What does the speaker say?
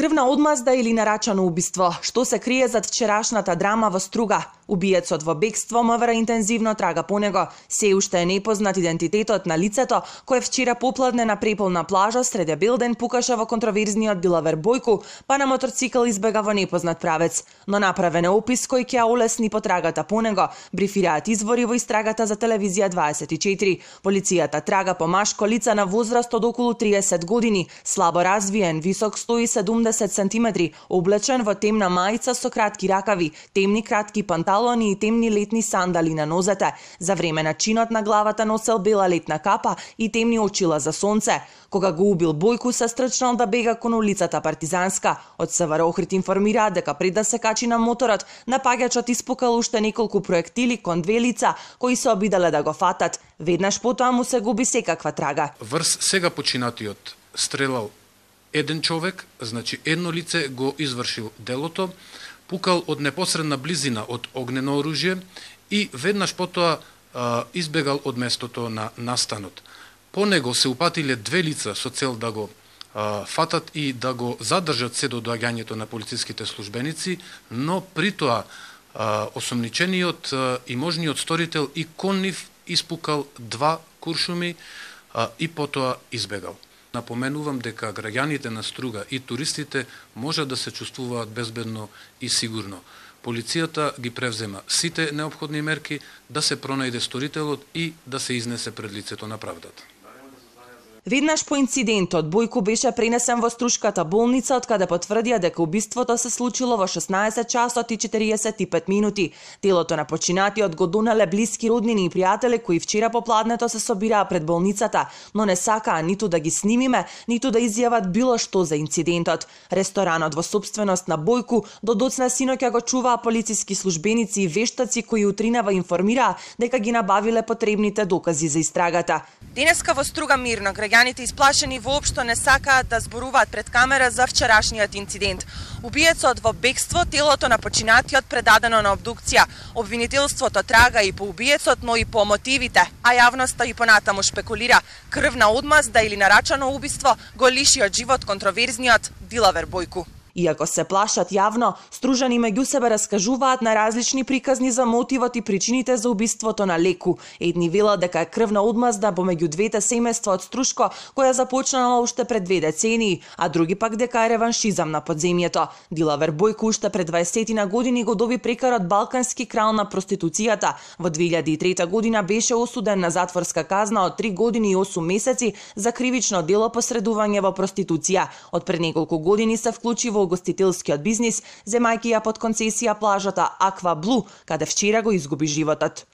Крвна одмазда или нарачано убиство? Што се крие зад вчерашната драма во Струга? Убиецот во бегство, МВР интензивно трага по него. Се уште е непознат идентитетот на лицето кое вчера попладне на преполна плажа среде Белден пукаше во контроверзниот Дилавер Бојку, па на моторцикл избега во непознат правец. Но направен е опис кој ќе олесни потрагата по него, брифираат извори во истрагата за телевизија 24. Полицијата трага по машко лице на возраст од околу 30 години, слабо развиен, висок 170 сантиметри, облечен во темна мајца со кратки ракави, темни кратки панталони и темни летни сандали на нозете. За време на чинот на главата носел бела летна капа и темни очила за сонце. Кога го убил Бојку, се стрчнал да бега кон улицата Партизанска. Од СВР Охрид информираат дека пред да се качи на моторот, напаѓачот испукал уште неколку проектили кон две лица кои се обидале да го фатат. Веднаш потоа му се губи секаква трага. Врз сега починатиот стрелал еден човек, значи едно лице го извршил делото, пукал од непосредна близина од огнено оружје и веднаш потоа избегал од местото на настанот. По него се упатиле две лица со цел да го фатат и да го задржат се до доаѓањето на полициските службеници, но при тоа осомничениот и можниот сторител и кон нив испукал два куршуми и потоа избегал. Напоменувам дека граѓаните на Струга и туристите можат да се чувствуваат безбедно и сигурно. Полицијата ги превзема сите неопходни мерки да се пронајде сторителот и да се изнесе пред лицето на правдата. Веднаш по инцидентот, Бојку беше пренесен во Струшката болница, од каде потврдија дека убиството се случило во 16 часот и 45 минути. Телото на починатиот го донале блиски роднини и пријатели кои вчера попладнето се собираа пред болницата, но не сакаа ниту да ги снимиме, ниту да изјават било што за инцидентот. Ресторанот во сопственост на Бојку до доцна синоќа го чуваа полициски службеници и вештаци кои утринава информираа дека ги набавиле потребните докази за истрагата. Денеска во Струга мирно, граѓаните исплашени воопшто не сакаат да зборуваат пред камера за вчерашниот инцидент. Убиецот во бегство, телото на починатиот предадено на обдукција. Обвинителството трага и по убиецот, но и по мотивите, а јавноста и понатаму шпекулира. Крвна одмазда или нарачано убиство го лиши од живот контроверзниот Дилавер Бојку. Иако се плашат јавно, стружани меѓу себе раскажуваат на различни приказни за мотивот и причините за убиството на Леку. Едни велат дека е крвна одмазда помеѓу двете семејства од Струшко, која започнала уште пред 2 децении, а други пак дека е реваншизам на подземјето. Дилавер Бојку уште пред 20 години го доби прекарот балкански крал на проституцијата. Во 2003 година беше осуден на затворска казна од 3 години и 8 месеци за кривично дело посредување во проституција. Од пред неколку години се вклучи во угостителскиот бизнис, земајќи ја под концесија плажата Аква Блу, каде вчера го изгуби животот.